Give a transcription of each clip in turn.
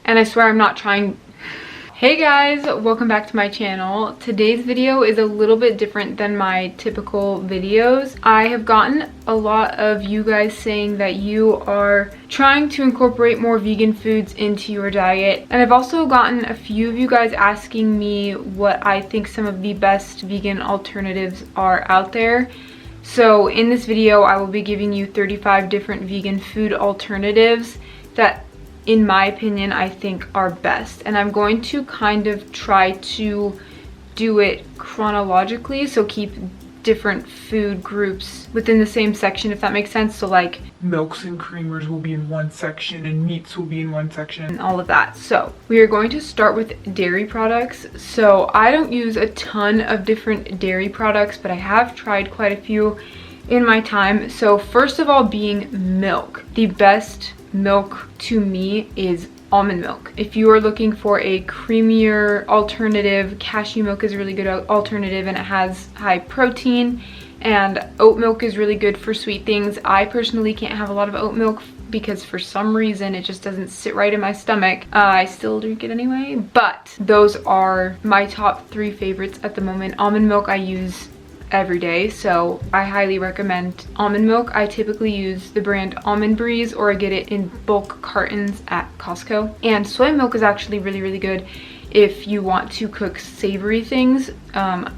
and I swear I'm not trying. Hey guys, welcome back to my channel. Today's video is a little bit different than my typical videos. I have gotten a lot of you guys saying that you are trying to incorporate more vegan foods into your diet, and I've also gotten a few of you guys asking me what I think some of the best vegan alternatives are out there. So in this video I will be giving you 35 different vegan food alternatives that in my opinion I think are best, and I'm going to kind of try to do it chronologically, so keep different food groups within the same section, if that makes sense. So like milks and creamers will be in one section and meats will be in one section and all of that. So we are going to start with dairy products. So I don't use a ton of different dairy products, but I have tried quite a few in my time. So first of all, being milk. The best milk to me is almond milk. If you are looking for a creamier alternative, cashew milk is a really good alternative, and it has high protein, and oat milk is really good for sweet things. I personally can't have a lot of oat milk because for some reason it just doesn't sit right in my stomach. I still drink it anyway, but those are my top 3 favorites at the moment. Almond milk I use every day, so I highly recommend almond milk. I typically use the brand Almond Breeze, or I get it in bulk cartons at Costco. And soy milk is actually really good if you want to cook savory things.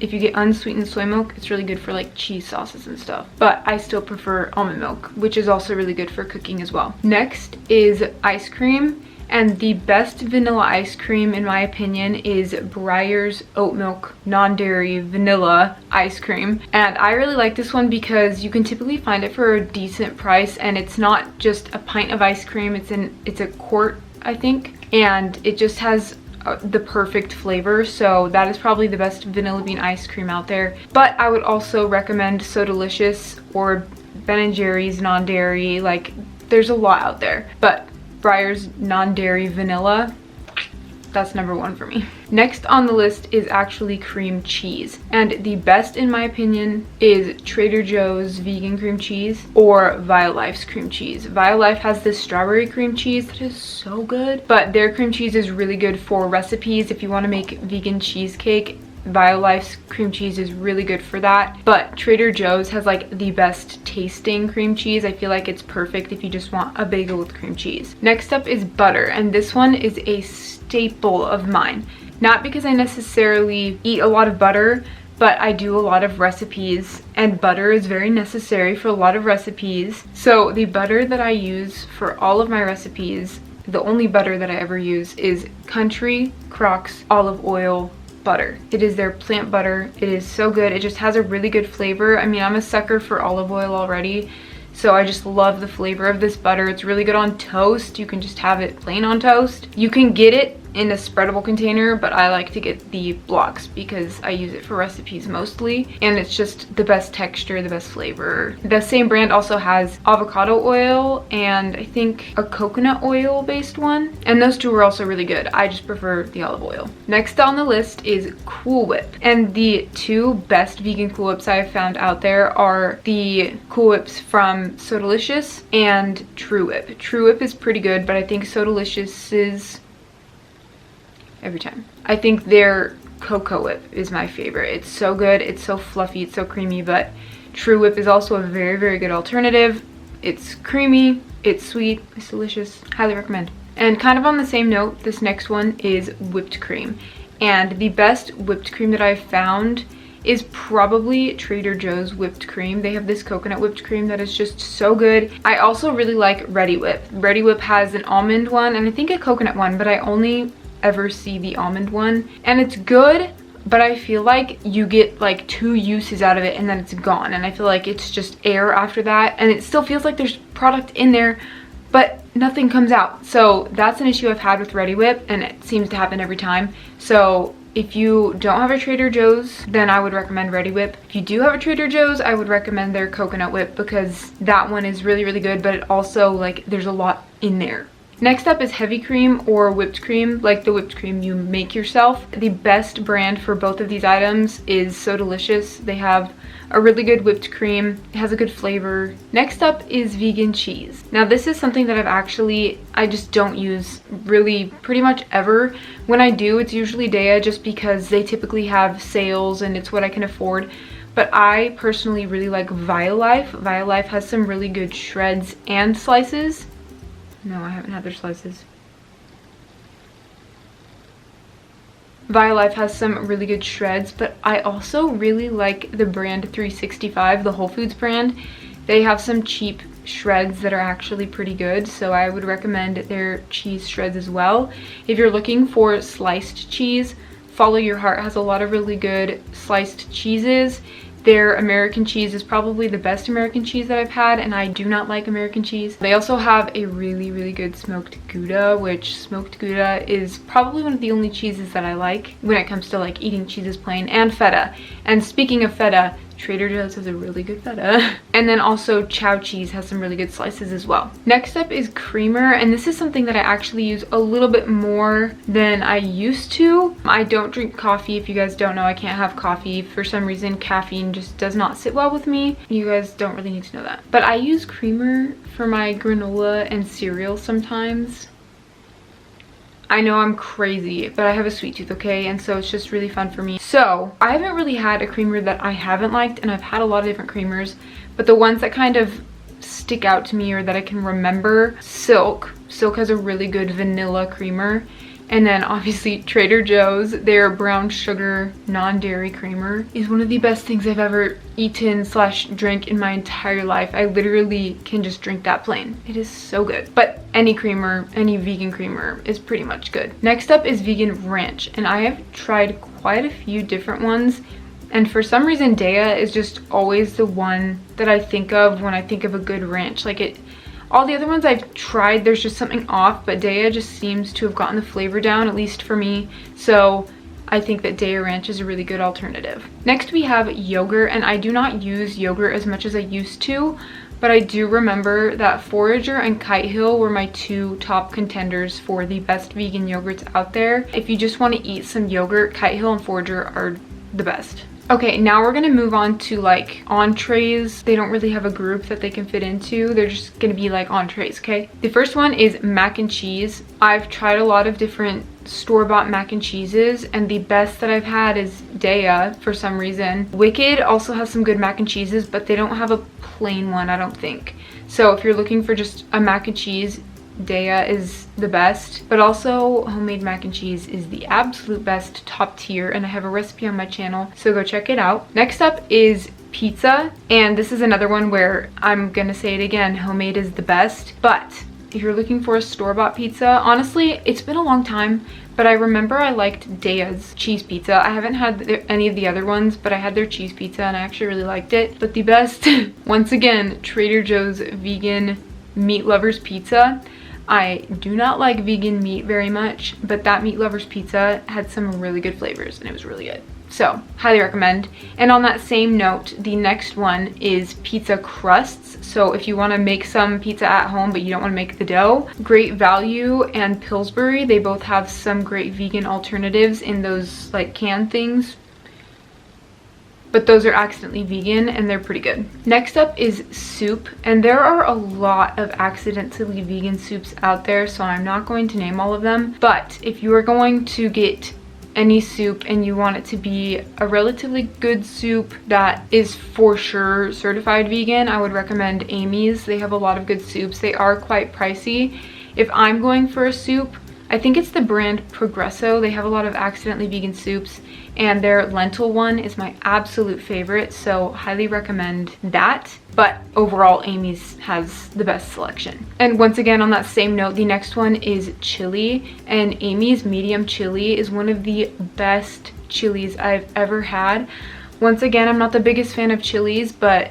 If you get unsweetened soy milk, it's really good for like cheese sauces and stuff, but I still prefer almond milk, which is also really good for cooking as well. Next is ice cream. And the best vanilla ice cream, in my opinion, is Breyer's oat milk non-dairy vanilla ice cream. And I really like this one because you can typically find it for a decent price, and it's not just a pint of ice cream, it's a quart, I think, and it just has the perfect flavor. So that is probably the best vanilla bean ice cream out there. But I would also recommend So Delicious or Ben & Jerry's non-dairy. Like, there's a lot out there, but Breyer's non-dairy vanilla, that's number 1 for me. Next on the list is actually cream cheese, and the best in my opinion is Trader Joe's vegan cream cheese or Violife's cream cheese. Violife has this strawberry cream cheese that is so good, but their cream cheese is really good for recipes. If you want to make vegan cheesecake, Violife's cream cheese is really good for that. But Trader Joe's has like the best tasting cream cheese. I feel like it's perfect if you just want a bagel with cream cheese. Next up is butter, and this one is a staple of mine. Not because I necessarily eat a lot of butter, but I do a lot of recipes, and butter is very necessary for a lot of recipes. So the butter that I use for all of my recipes, the only butter that I ever use, is Country Crock's olive oil butter. It is their plant butter. It is so good. It just has a really good flavor. I mean, I'm a sucker for olive oil already, so I just love the flavor of this butter. It's really good on toast. You can just have it plain on toast. You can get it in a spreadable container, but I like to get the blocks because I use it for recipes mostly, and it's just the best texture, the best flavor. The same brand also has avocado oil and I think a coconut oil based one, and those two are also really good. I just prefer the olive oil. Next on the list is Cool Whip, and the 2 best vegan Cool Whips I've found out there are the Cool Whips from So Delicious and True Whip. True Whip is pretty good, but I think So Delicious is every time. I think their Cocoa Whip is my favorite. It's so good, it's so fluffy, it's so creamy, but True Whip is also a very good alternative. It's creamy, it's sweet, it's delicious. Highly recommend. And kind of on the same note, this next one is whipped cream. And the best whipped cream that I've found is probably Trader Joe's whipped cream. They have this coconut whipped cream that is just so good. I also really like Ready Whip. Ready Whip has an almond one and I think a coconut one, but I only ever see the almond one, and it's good, but I feel like you get like 2 uses out of it and then it's gone, and I feel like it's just air after that, and it still feels like there's product in there but nothing comes out. So that's an issue I've had with Ready Whip, and it seems to happen every time. So if you don't have a Trader Joe's, then I would recommend Ready Whip. If you do have a Trader Joe's, I would recommend their coconut whip because that one is really good, but it also, like, there's a lot in there. Next up is heavy cream or whipped cream, like the whipped cream you make yourself. The best brand for both of these items is So Delicious. They have a really good whipped cream. It has a good flavor. Next up is vegan cheese. Now this is something that I just don't use really pretty much ever. When I do, it's usually Daiya, just because they typically have sales and it's what I can afford. But I personally really like Violife. Violife has some really good shreds and slices. No, I haven't had their slices. Violife has some really good shreds, but I also really like the brand 365, the Whole Foods brand. They have some cheap shreds that are actually pretty good, so I would recommend their cheese shreds as well. If you're looking for sliced cheese, Follow Your Heart has a lot of really good sliced cheeses. Their American cheese is probably the best American cheese that I've had, and I do not like American cheese. They also have a really, really good smoked Gouda, which smoked Gouda is probably one of the only cheeses that I like when it comes to like eating cheeses plain, and feta. And speaking of feta, Trader Joe's has a really good feta. And then also Chow Cheese has some really good slices as well. Next up is creamer, and this is something that I actually use a little bit more than I used to. I don't drink coffee. If you guys don't know, I can't have coffee. For some reason, caffeine just does not sit well with me. You guys don't really need to know that. But I use creamer for my granola and cereal sometimes. I know I'm crazy, but I have a sweet tooth, okay? And so it's just really fun for me. So I haven't really had a creamer that I haven't liked, and I've had a lot of different creamers, but the ones that kind of stick out to me or that I can remember, Silk. Silk has a really good vanilla creamer. And then obviously Trader Joe's, their brown sugar non-dairy creamer is one of the best things I've ever eaten / drank in my entire life. I literally can just drink that plain. It is so good. But any creamer, any vegan creamer is pretty much good. Next up is vegan ranch, and I have tried quite a few different ones. And for some reason, Daiya is just always the one that I think of when I think of a good ranch. All the other ones I've tried, there's just something off, but Daiya just seems to have gotten the flavor down, at least for me. So I think that Daiya Ranch is a really good alternative. Next we have yogurt, and I do not use yogurt as much as I used to, but I do remember that Forager and Kite Hill were my two top contenders for the best vegan yogurts out there. If you just want to eat some yogurt, Kite Hill and Forager are the best. Okay, now we're gonna move on to like entrees. They don't really have a group that they can fit into. They're just gonna be like entrees, okay? The first one is mac and cheese. I've tried a lot of different store-bought mac and cheeses, and the best that I've had is Daiya for some reason. Wicked also has some good mac and cheeses, but they don't have a plain one, I don't think. So if you're looking for just a mac and cheese, Daiya is the best, but also homemade mac and cheese is the absolute best, top tier, and I have a recipe on my channel, so go check it out. Next up is pizza, and this is another one where I'm gonna say it again, homemade is the best. But if you're looking for a store-bought pizza, honestly, it's been a long time, but I remember I liked Daiya's cheese pizza. I haven't had any of the other ones, but I had their cheese pizza and I actually really liked it. But the best, once again, Trader Joe's vegan meat lovers pizza. I do not like vegan meat very much, but that meat lovers pizza had some really good flavors and it was really good. So, highly recommend. And on that same note, the next one is pizza crusts. So if you want to make some pizza at home but you don't want to make the dough, Great Value and Pillsbury, they both have some great vegan alternatives in those like canned things. But those are accidentally vegan and they're pretty good. Next up is soup, and there are a lot of accidentally vegan soups out there, so I'm not going to name all of them. But if you are going to get any soup and you want it to be a relatively good soup that is for sure certified vegan, I would recommend Amy's. They have a lot of good soups. They are quite pricey. If I'm going for a soup, I think it's the brand Progresso. They have a lot of accidentally vegan soups, and their lentil one is my absolute favorite, so highly recommend that. But overall, Amy's has the best selection. And once again, on that same note, the next one is chili, and Amy's medium chili is one of the best chilies I've ever had. Once again, I'm not the biggest fan of chilies, but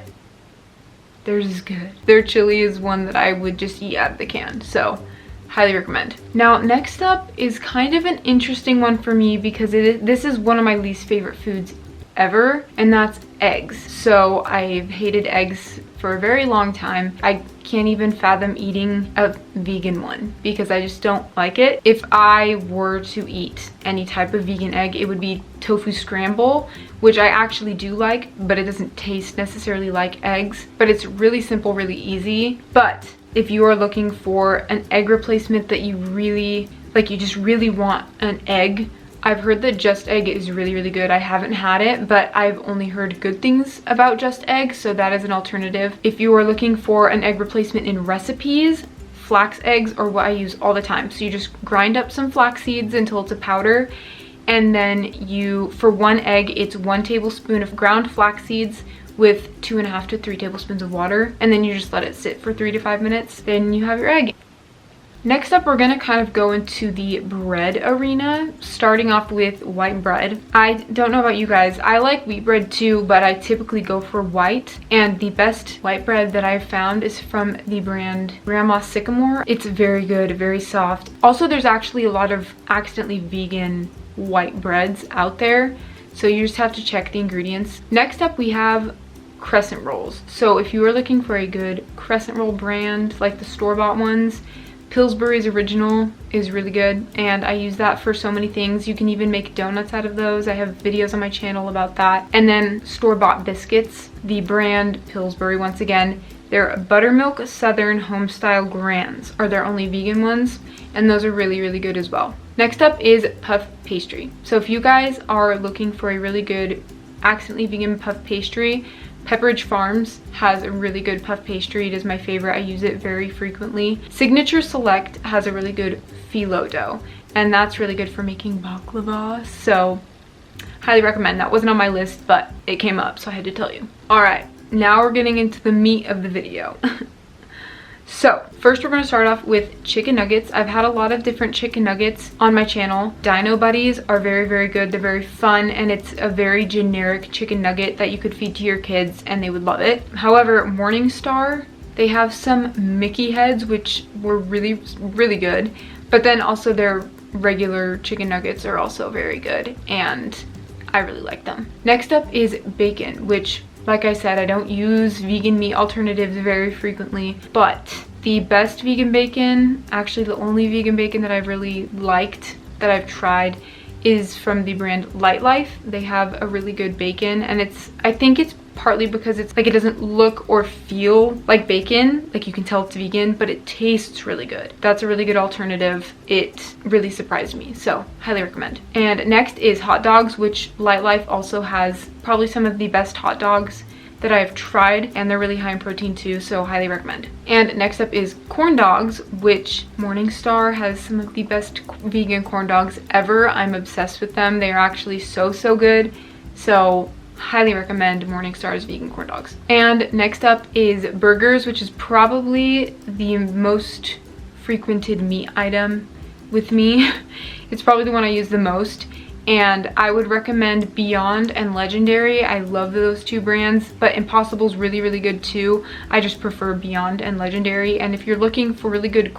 theirs is good. Their chili is one that I would just eat out of the can, so highly recommend. Now, next up is kind of an interesting one for me because this is one of my least favorite foods ever, and that's eggs. So I've hated eggs for a very long time. I can't even fathom eating a vegan one because I just don't like it. If I were to eat any type of vegan egg, it would be tofu scramble, which I actually do like, but it doesn't taste necessarily like eggs. But it's really simple, really easy. But if you are looking for an egg replacement that you really like, you just really want an egg, I've heard that Just Egg is really, really good. I haven't had it, but I've only heard good things about Just Egg, so that is an alternative. If you are looking for an egg replacement in recipes, flax eggs are what I use all the time. So you just grind up some flax seeds until it's a powder, and then for 1 egg, it's 1 tablespoon of ground flax seeds with 2.5 to 3 tablespoons of water, and then you just let it sit for 3 to 5 minutes. Then you have your egg. Next up, we're gonna kind of go into the bread arena, starting off with white bread. I don't know about you guys, I like wheat bread too, but I typically go for white. And the best white bread that I've found is from the brand Grandma Sycamore. It's very good, very soft. Also, there's actually a lot of accidentally vegan white breads out there, so you just have to check the ingredients. Next up, we have Crescent Rolls. So if you are looking for a good Crescent Roll brand, like the store-bought ones, Pillsbury's Original is really good, and I use that for so many things. You can even make donuts out of those. I have videos on my channel about that. And then store-bought biscuits, the brand Pillsbury once again. Their Buttermilk Southern Homestyle Grands are their only vegan ones, and those are really, really good as well. Next up is puff pastry. So if you guys are looking for a really good accidentally vegan puff pastry, Pepperidge Farms has a really good puff pastry. It is my favorite. I use it very frequently. Signature Select has a really good phyllo dough, and that's really good for making baklava. So highly recommend. That wasn't on my list, but it came up, so I had to tell you. All right, now we're getting into the meat of the video. So first we're going to start off with chicken nuggets. I've had a lot of different chicken nuggets on my channel. Dino Buddies are very, very good. They're very fun, and it's a very generic chicken nugget that you could feed to your kids and they would love it. However, Morningstar, they have some Mickey heads which were really, really good, but then also their regular chicken nuggets are also very good, and I really like them. Next up is bacon, which, like I said, I don't use vegan meat alternatives very frequently, but the best vegan bacon, actually the only vegan bacon that I've really liked, that I've tried, is from the brand Light Life. They have a really good bacon, and I think it's partly because it's like, it doesn't look or feel like bacon, like you can tell it's vegan, but it tastes really good. That's a really good alternative. It really surprised me, so highly recommend. And next is hot dogs, which Light Life also has probably some of the best hot dogs that I've tried, and they're really high in protein too, so highly recommend. And next up is corn dogs, which Morningstar has some of the best vegan corn dogs ever. I'm obsessed with them. They are actually so, so good, so highly recommend Morningstar's vegan corn dogs. And next up is burgers, which is probably the most frequented meat item with me. It's probably the one I use the most, and I would recommend Beyond and Legendary. I love those two brands, but Impossible's really, really good too. I just prefer Beyond and Legendary. And if you're looking for really good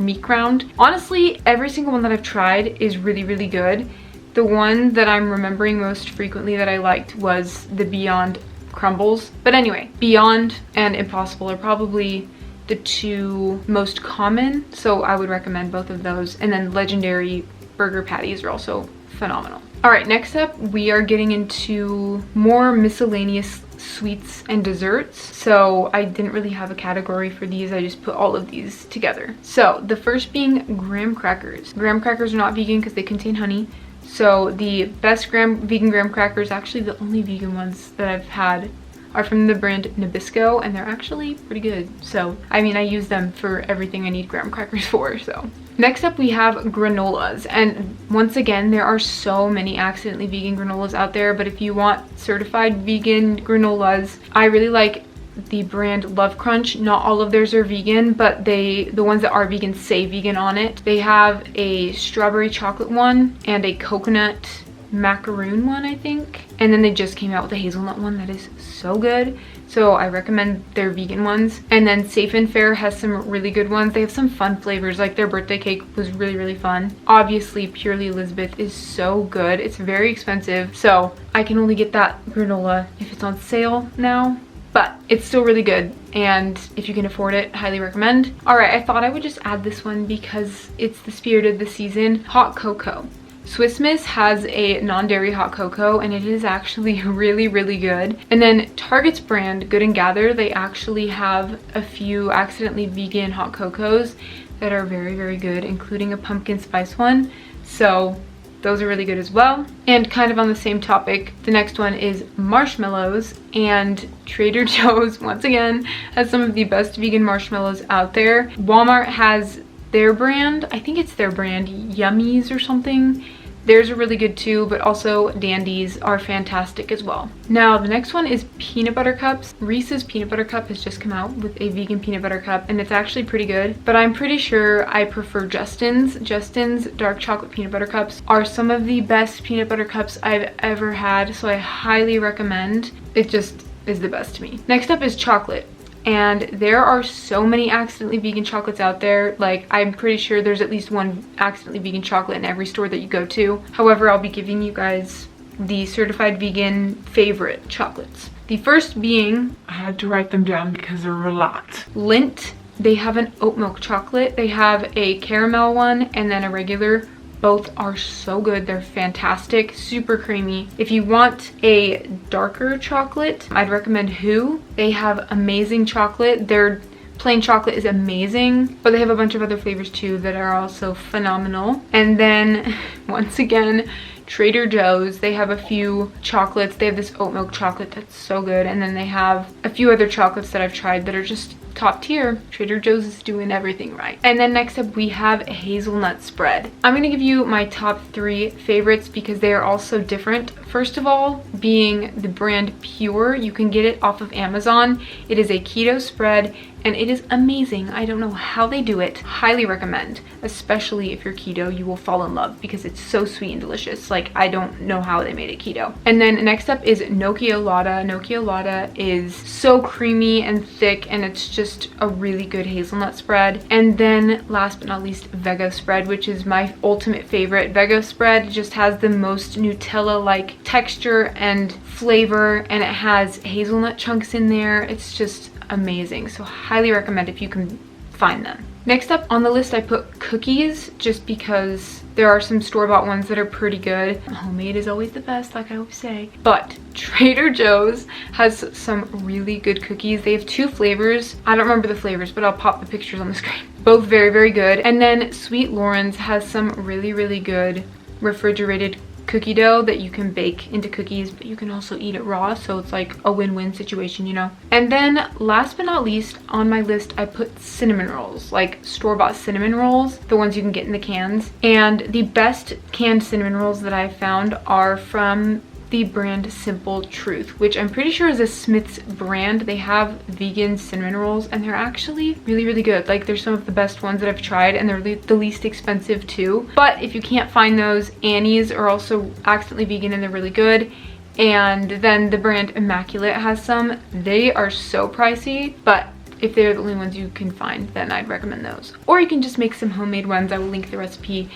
meat ground, honestly, every single one that I've tried is really, really good. The one that I'm remembering most frequently that I liked was the Beyond crumbles. But anyway, Beyond and Impossible are probably the two most common, so I would recommend both of those. And then Legendary burger patties are also phenomenal. All right, next up we are getting into more miscellaneous sweets and desserts. So I didn't really have a category for these, I just put all of these together. So the first being graham crackers. Graham crackers are not vegan because they contain honey. So the best vegan graham crackers, actually the only vegan ones that I've had, are from the brand Nabisco, and they're actually pretty good. So I mean, I use them for everything I need graham crackers for. So next up we have granolas, and once again there are so many accidentally vegan granolas out there, but if you want certified vegan granolas, I really like the brand Love Crunch. Not all of theirs are vegan, but the ones that are vegan say vegan on it. They have a strawberry chocolate one and a coconut macaroon one, I think. And then they just came out with a hazelnut one that is so good. So I recommend their vegan ones. And then Safe and Fair has some really good ones. They have some fun flavors, like their birthday cake was really, really fun. Obviously, Purely Elizabeth is so good. It's very expensive, so I can only get that granola if it's on sale now. But it's still really good, and if you can afford it, highly recommend. All right, I thought I would just add this one because it's the spirit of the season. Hot cocoa. Swiss Miss has a non-dairy hot cocoa, and it is actually really, really good. And then Target's brand, Good and Gather, they actually have a few accidentally vegan hot cocos that are very, very good, including a pumpkin spice one. So those are really good as well. And kind of on the same topic, the next one is Marshmallows, and Trader Joe's, once again, has some of the best vegan marshmallows out there. Walmart has their brand, I think it's their brand, Yummies or something. Theirs are really good too, but also Dandies are fantastic as well. Now, the next one is peanut butter cups. Reese's peanut butter cup has just come out with a vegan peanut butter cup, and it's actually pretty good, but I'm pretty sure I prefer Justin's. Justin's dark chocolate peanut butter cups are some of the best peanut butter cups I've ever had, so I highly recommend. It just is the best to me. Next up is chocolate. And there are so many accidentally vegan chocolates out there. Like, I'm pretty sure there's at least one accidentally vegan chocolate in every store that you go to. However, I'll be giving you guys the certified vegan favorite chocolates. The first being, I had to write them down because there were a lot. Lindt. They have an oat milk chocolate. They have a caramel one and then a regular. Both are so good. They're fantastic, super creamy. If you want a darker chocolate, I'd recommend Who. They have amazing chocolate. Their plain chocolate is amazing, but they have a bunch of other flavors too that are also phenomenal. And then once again, Trader Joe's, they have a few chocolates. They have this oat milk chocolate that's so good, and then they have a few other chocolates that I've tried that are just top tier. Trader Joe's is doing everything right. And then next up we have Hazelnut Spread. I'm gonna give you my top 3 favorites because they are all so different. First of all, being the brand Pure, you can get it off of Amazon. It is a keto spread and it is amazing. I don't know how they do it. Highly recommend, especially if you're keto. You will fall in love because it's so sweet and delicious. Like, I don't know how they made it keto. And then next up is Nokia Lotta is so creamy and thick, and it's just a really good hazelnut spread. And then last but not least, Vega Spread, which is my ultimate favorite. Vega Spread just has the most Nutella-like texture and flavor, and it has hazelnut chunks in there. It's just amazing, so highly recommend if you can find them. Next up on the list, I put cookies, just because there are some store-bought ones that are pretty good. Homemade is always the best, like I always say. But Trader Joe's has some really good cookies. They have 2 flavors. I don't remember the flavors, but I'll pop the pictures on the screen. Both very, very good. And then Sweet Lauren's has some really, really good refrigerated cookie dough that you can bake into cookies, but you can also eat it raw, so it's like a win-win situation, you know. And then last but not least on my list, I put cinnamon rolls, like store-bought cinnamon rolls, the ones you can get in the cans. And the best canned cinnamon rolls that I've found are from the brand Simple Truth, which I'm pretty sure is a Smith's brand. They have vegan cinnamon rolls and they're actually really, really good. Like, they're some of the best ones that I've tried, and they're the least expensive too. But if you can't find those, Annie's are also accidentally vegan and they're really good. And then the brand Immaculate has some. They are so pricey, but if they're the only ones you can find, then I'd recommend those. Or you can just make some homemade ones. I will link the recipe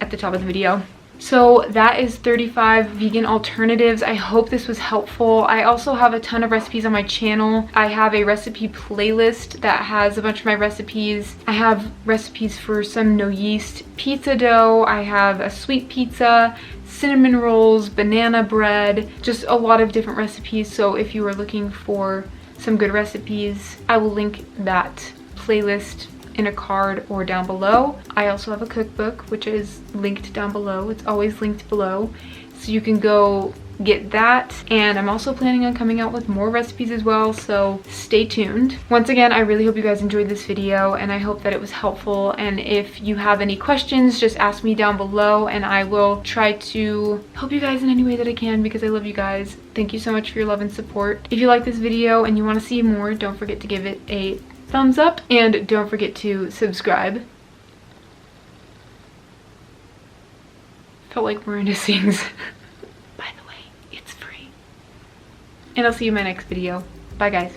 at the top of the video. So that is 35 vegan alternatives. I hope this was helpful. I also have a ton of recipes on my channel. I have a recipe playlist that has a bunch of my recipes. I have recipes for some no yeast pizza dough. I have a sweet pizza, cinnamon rolls, banana bread, just a lot of different recipes. So if you are looking for some good recipes, I will link that playlist in a card or down below. I also have a cookbook, which is linked down below. It's always linked below, so you can go get that. And I'm also planning on coming out with more recipes as well, so stay tuned. Once again, I really hope you guys enjoyed this video, and I hope that it was helpful. And if you have any questions, just ask me down below and I will try to help you guys in any way that I can, because I love you guys. Thank you so much for your love and support. If you like this video and you want to see more, don't forget to give it a thumbs up and don't forget to subscribe. Felt like Miranda sings. and I'll see you in my next video. Bye guys.